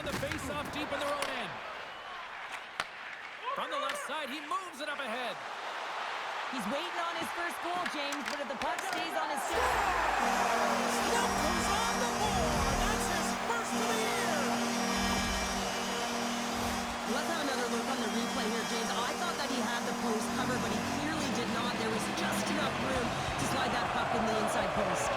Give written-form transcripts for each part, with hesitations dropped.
the face-off deep in their own end. From the left side, he moves it up ahead. He's waiting on his first goal, James, but if the puck stays on his stick... Snoop goes on the board. That's his first of the year. Let's have another look on the replay here, James. I thought that he had the post covered, but he clearly did not. There was just enough room to slide that puck in the inside post.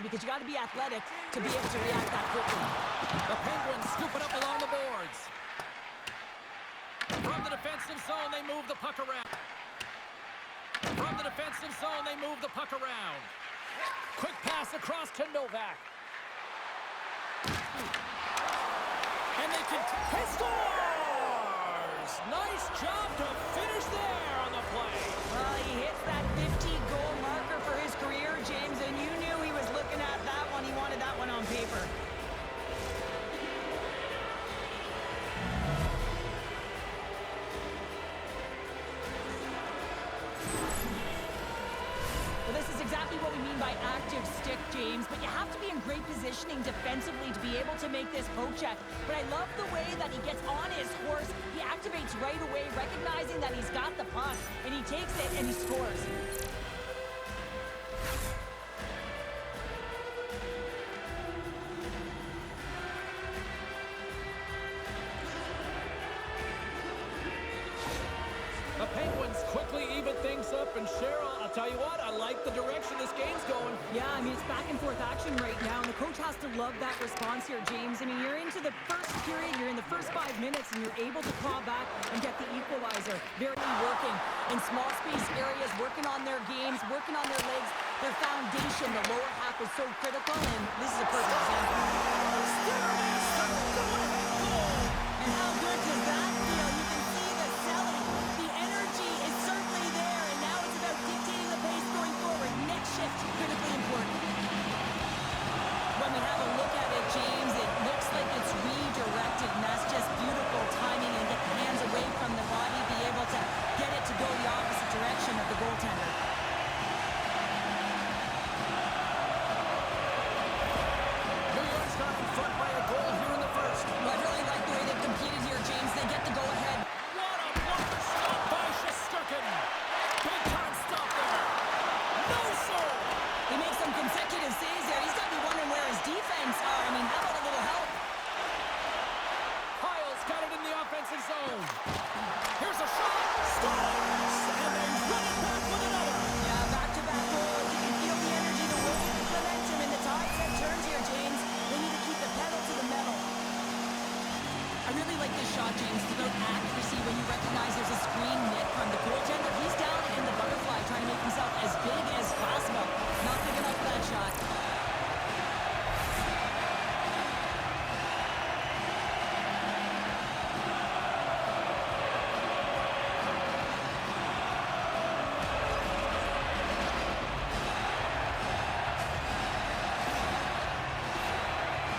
Because you got to be athletic to be able to react that quickly. The Penguins scoop it up along the boards. From the defensive zone, they move the puck around. From the defensive zone, they move the puck around. Quick pass across to Novak. And they can... He scores! Nice job to finish there on the play. Well, he hits that 50-goal marker for his career, James, and you knew he was looking at that one. He wanted that one on paper. Well, this is exactly what we mean by active stick, James, but you have to be in great positioning defensively to be able to make this poke check. But I love the way that he gets on his horse. He activates right away, recognizing that he's got the puck, and he takes it and he scores. The Penguins quickly even things up, and Cheryl, I'll tell you what, I like the direction this game's going. Yeah, I mean, it's back and forth action right now, and the coach has to love that response here, James. I mean, you're into the first period, you're in the first 5 minutes, and you're able to claw back and get the equalizer. They're working in small space areas, working on their games, working on their legs. Their foundation, the lower half, is so critical, and this is a perfect example. And how good does that feel? You can see the selling. The energy is certainly there, and now it's about dictating the pace going forward. Next shift, critically important. When we have a look at it, James, it looks like it's redirected, and that's just beautiful timing, and get the hands away from the body, be able to get it to go the opposite direction of the goaltender. New York's not in front by a goal here in the first. I really like the way they've competed here, James. They get the go-ahead. What a blocker stop by Shesterkin. Big time stop there. No, sir. He makes some consecutive saves there. He's got to be wondering where his defense are. I mean, how about a little help? Kyle's got it in the offensive zone. Here's a shot. Scores! And they run it back with another. Yeah, back-to-back goals. You can feel the energy, the wave, the momentum, and the tide set turns here, James. They need to keep the pedal to the metal. I really like this shot, James. It's about accuracy when you recognize there's a screen net from the goaltender. He's down in the butterfly trying to make himself as big as possible. Not big enough for that shot.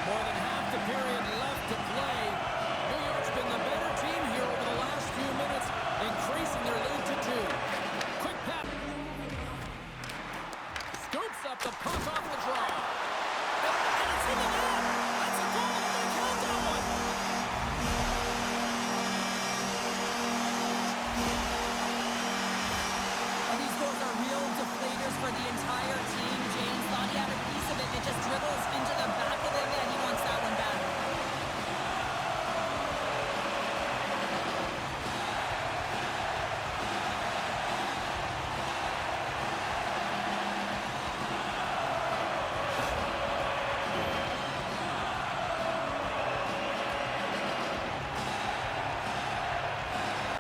More than half the period left to play. New York's been the better team here over the last few minutes, increasing their lead to 2. Quick pass. Scoops up the puck off the draw. And it's in the net. That's a goal. They count that one. And these goals are real deflators for the entire team. James thought he had a piece of it. It just dribbles into the back of the net. He wants that one back.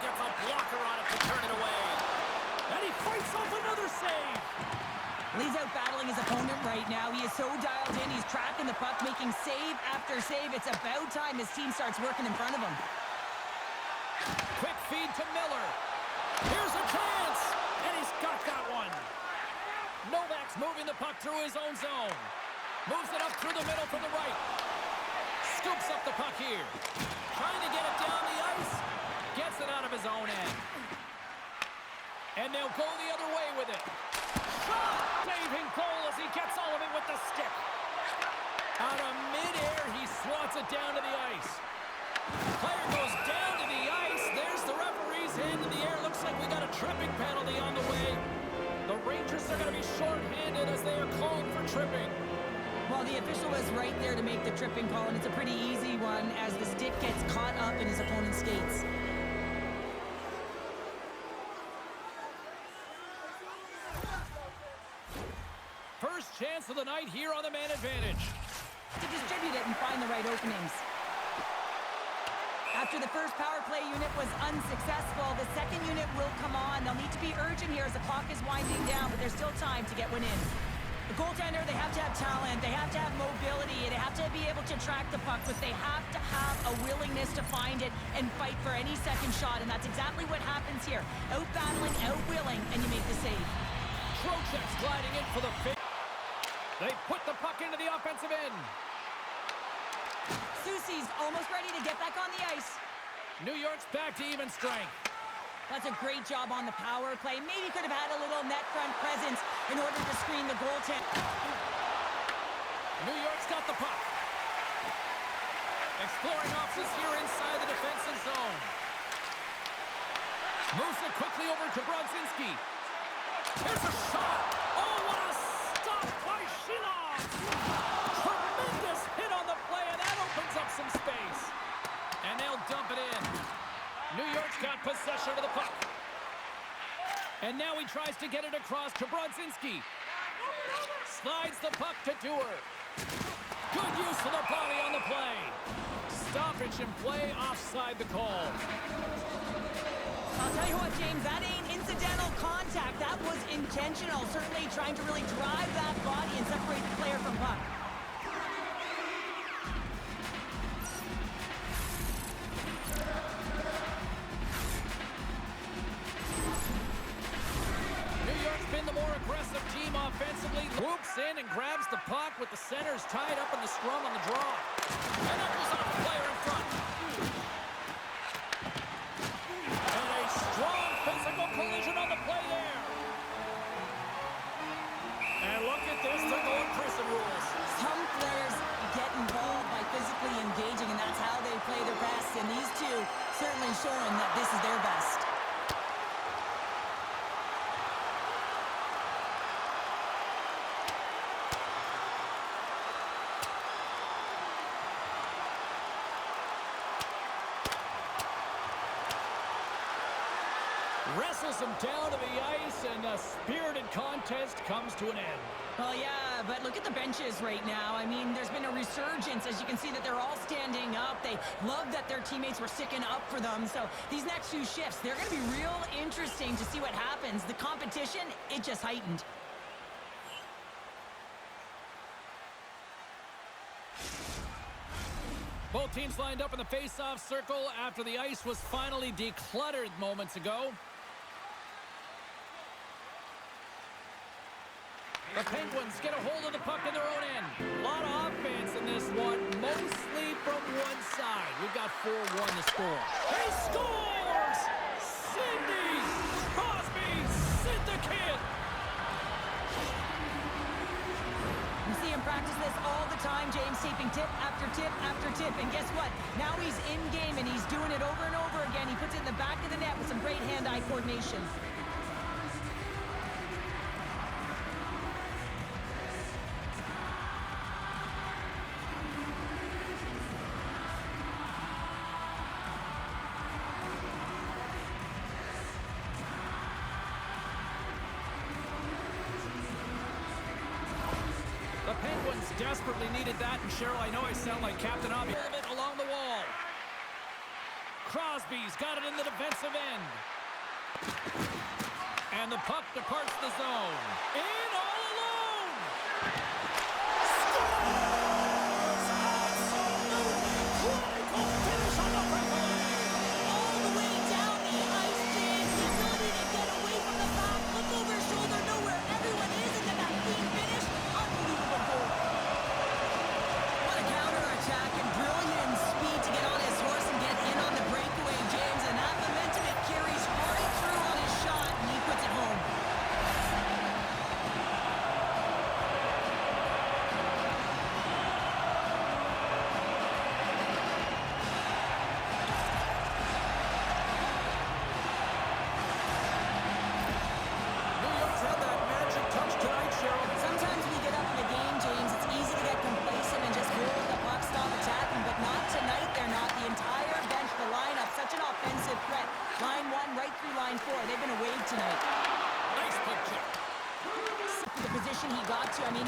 Gets a blocker on it to turn it away. And he fights off another save. He's out battling his opponent right now. He is so dialed in. He's tracking the puck, making save after save. It's about time his team starts working in front of him. Quick feed to Miller. Here's a chance. And he's got that one. Novak's moving the puck through his own zone. Moves it up through the middle from the right. Scoops up the puck here. Trying to get it down the ice. Gets it out of his own end. And they'll go the other way with it. Shot! Saving goal as he gets all of it with the stick. Out of midair, he swats it down to the ice. Player goes down to the ice. There's the referee's hand in the air. Looks like we got a tripping penalty on the way. The Rangers are going to be short-handed as they are called for tripping. Well, the official was right there to make the tripping call, and it's a pretty easy one as the stick gets caught up in his opponent's skates. First chance of the night here on the man advantage. To distribute it and find the right openings. After the first power play unit was unsuccessful, the second unit will come on. They'll need to be urgent here as the clock is winding down, but there's still time to get one in. The goaltender, they have to have talent, they have to have mobility, they have to be able to track the puck, but they have to have a willingness to find it and fight for any second shot, and that's exactly what happens here. Out-battling, out-willing, and you make the save. Trocheck's gliding in for the fake. They put the puck into the offensive end. Soucy's almost ready to get back on the ice. New York's back to even strength. That's a great job on the power play. Maybe could have had a little net front presence in order to screen the goaltender. New York's got the puck. Exploring options here inside the defensive zone. Moves it quickly over to Brodzinski. Here's a shot. Oh, what a stop by Shilov. Tremendous hit on the play, and that opens up some space. And they'll dump it in. New York's got possession of the puck. And now he tries to get it across to Brodzinski. Slides the puck to Dewar. Good use of the body on the play. Stoppage in play, offside the call. I'll tell you what, James, that ain't incidental contact. That was intentional. Certainly trying to really drive that body and separate the player from puck. Been the more aggressive team offensively. Whoops in and grabs the puck with the centers tied up in the scrum on the draw. And that goes off the player in front. And a strong physical collision on the play there. And look at this, they're going prison rules. Some players get involved by physically engaging, and that's how they play their best. And these two certainly showing that this is their best. Wrestles him down to the ice, and the spirited contest comes to an end. Well, yeah, but look at the benches right now. I mean, there's been a resurgence. As you can see that they're all standing up. They love that their teammates were sticking up for them. So these next few shifts, they're going to be real interesting to see what happens. The competition, it just heightened. Both teams lined up in the face-off circle after the ice was finally decluttered moments ago. The Penguins get a hold of the puck in their own end. A lot of offense in this one, mostly from one side. We've got 4-1 to score. He scores! Sidney Crosby, Sid the Kid! You see him practice this all the time, James, taping tip after tip after tip. And guess what? Now he's in game, and he's doing it over and over again. He puts it in the back of the net with some great hand-eye coordination. The Penguins desperately needed that, and Cheryl, I know I sound like Captain Obvious. Along the wall. Crosby's got it in the defensive end. And the puck departs the zone. In all alone! Scores! Absolutely critical finish on the breakaway! All the way down the ice, James. The ability to get away from the back, look over his shoulder, know where everyone is, and then that clean finish. Unbelievable goal.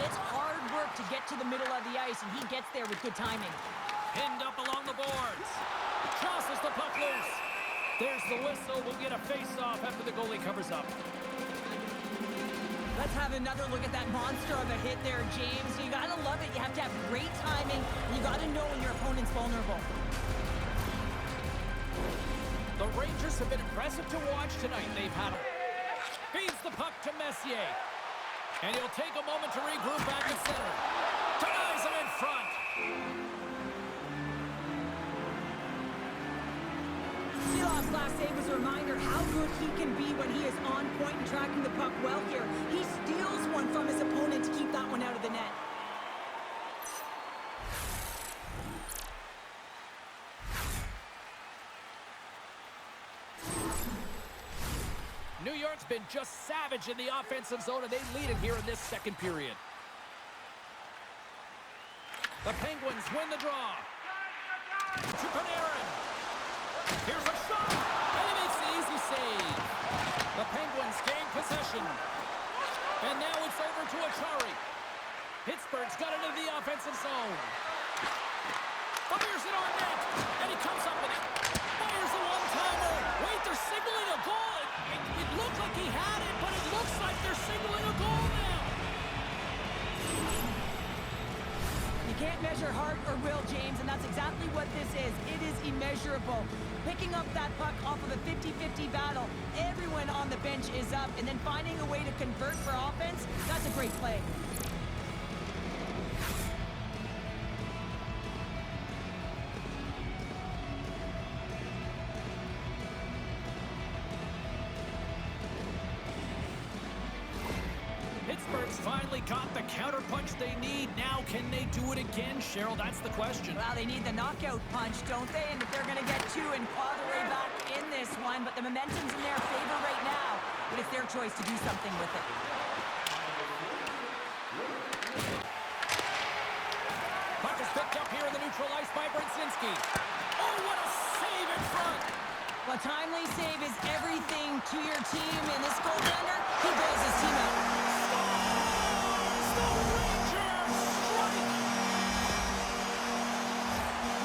It's hard work to get to the middle of the ice, and he gets there with good timing. Pinned up along the boards. Tosses the puck loose. There's the whistle. We'll get a face-off after the goalie covers up. Let's have another look at that monster of a hit there, James. You gotta love it. You have to have great timing. You gotta know when your opponent's vulnerable. The Rangers have been impressive to watch tonight. They've had him. Feeds the puck to Messier. And he'll take a moment to regroup back at center. Denies him in front. Seeloff's last save was a reminder how good he can be when he is on point and tracking the puck well here. He steals one from his opponent to keep that one out of the net. New York's been just savage in the offensive zone, and they lead it here in this second period. The Penguins win the draw. To Panarin. Here's a shot, and he makes the easy save. The Penguins gain possession. And now it's over to Achari. Pittsburgh's got it into the offensive zone. Fires it on net, and he comes up with it. Fires a one-timer. Wait, they're signaling a goal. It looked like he had it, but it looks like they're signaling a goal now. You can't measure heart or will, James, and that's exactly what this is. It is immeasurable. Picking up that puck off of a 50-50 battle, everyone on the bench is up, and then finding a way to convert for offense, that's a great play. Pittsburgh's finally got the counterpunch they need. Now, can they do it again, Cheryl? That's the question. Well, they need the knockout punch, don't they? And if they're going to get two and claw their way back in this one, but the momentum's in their favor right now. But it's their choice to do something with it. Puck is picked up here in the neutral ice by Brzezinski. Oh, what a save in front! Well, timely save is everything to your team, and this goaltender, he bails his team out.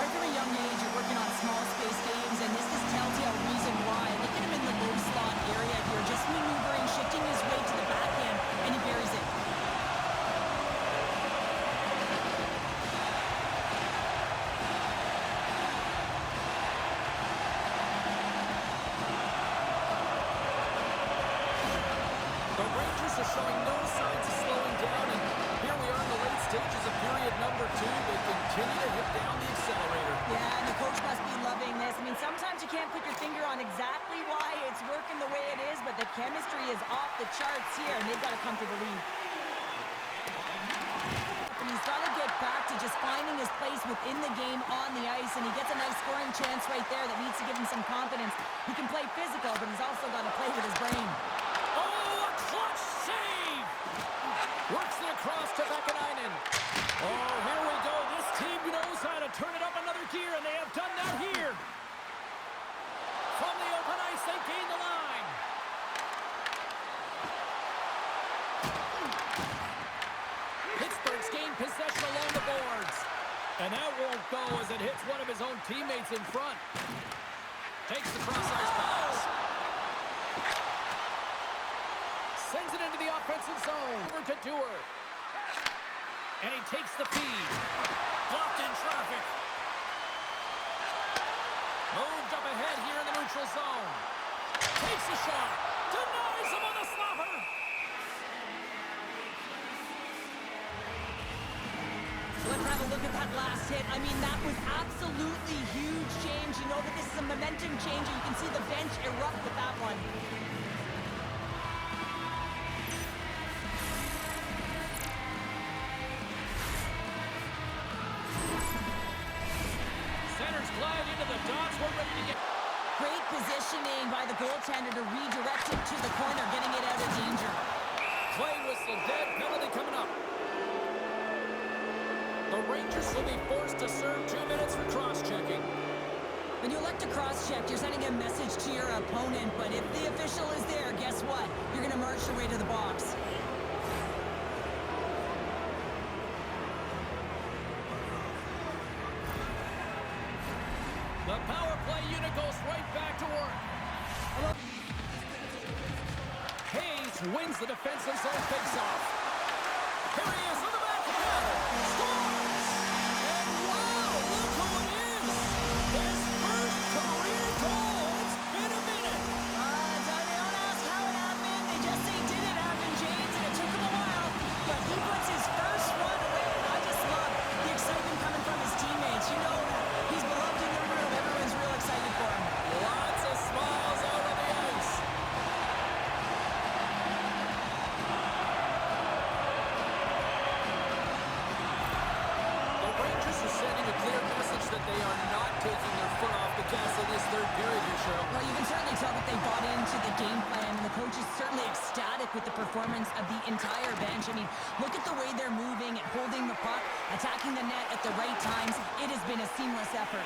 Right from a young age, you're working on small space games, and this is telltale reason why. Look at him in the low slot area here, just maneuvering, shifting his way to the backhand, and he buries it. The Rangers are showing no signs of slowing down, and here we are in the late stages of period number 2. They continue to hit down the accelerator. Yeah, and the coach must be loving this. I mean, sometimes you can't put your finger on exactly why it's working the way it is, but the chemistry is off the charts here, and they've got to come to the lead. And he's got to get back to just finding his place within the game on the ice, and he gets a nice scoring chance right there that needs to give him some confidence. He can play physical, but he's also got to play with his brain. Oh, a clutch save! Works it across to Vakanainen. Oh, here we go. This team knows how to turn it up another gear, and they have done that here. From the open ice, they gain the line. Pittsburgh's gained possession along the boards. And that won't go as it hits one of his own teammates in front. Takes the cross-ice pass. Sends it into the offensive zone. Over to Dewar. And he takes the feed. Blocked in traffic. Moved up ahead here in the neutral zone. Takes a shot. Denies him on the slapper. Let's have a look at that last hit. I mean, that was absolutely huge, James. You know that this is a momentum changer. You can see the bench erupt with that one. Centers glide into the dots. We're ready to get... Great positioning by the goaltender to redirect it to the corner, getting it out of danger. Play whistle dead. Penalty coming up. The Rangers will be forced to serve 2 minutes for cross-checking. When you elect to cross-check, you're sending a message to your opponent, but if the official is there, guess what? You're going to march your way to the box. play unit goes right back to work. Hayes wins the defensive zone faceoff. Here he is on the backhand. Scores! And wow, look who it is! His first career goal! It's been a minute! They don't ask how it happened. They just say, did it happen, James? And it took him a while. But he puts his first one away. And I just love the excitement coming from his teammates. You know that he's beloved in the room. Everyone's real excited for him. Lots of smiles out on the ice. The Rangers are sending a clear message that they are not taking their foot off the gas in this third period here, Cheryl. Well, you can certainly tell that they bought into the game plan, and the coach is certainly ecstatic with the performance of the entire bench. I mean, look at the way they're moving and holding the puck, attacking the net at the right times. It has been a seamless effort.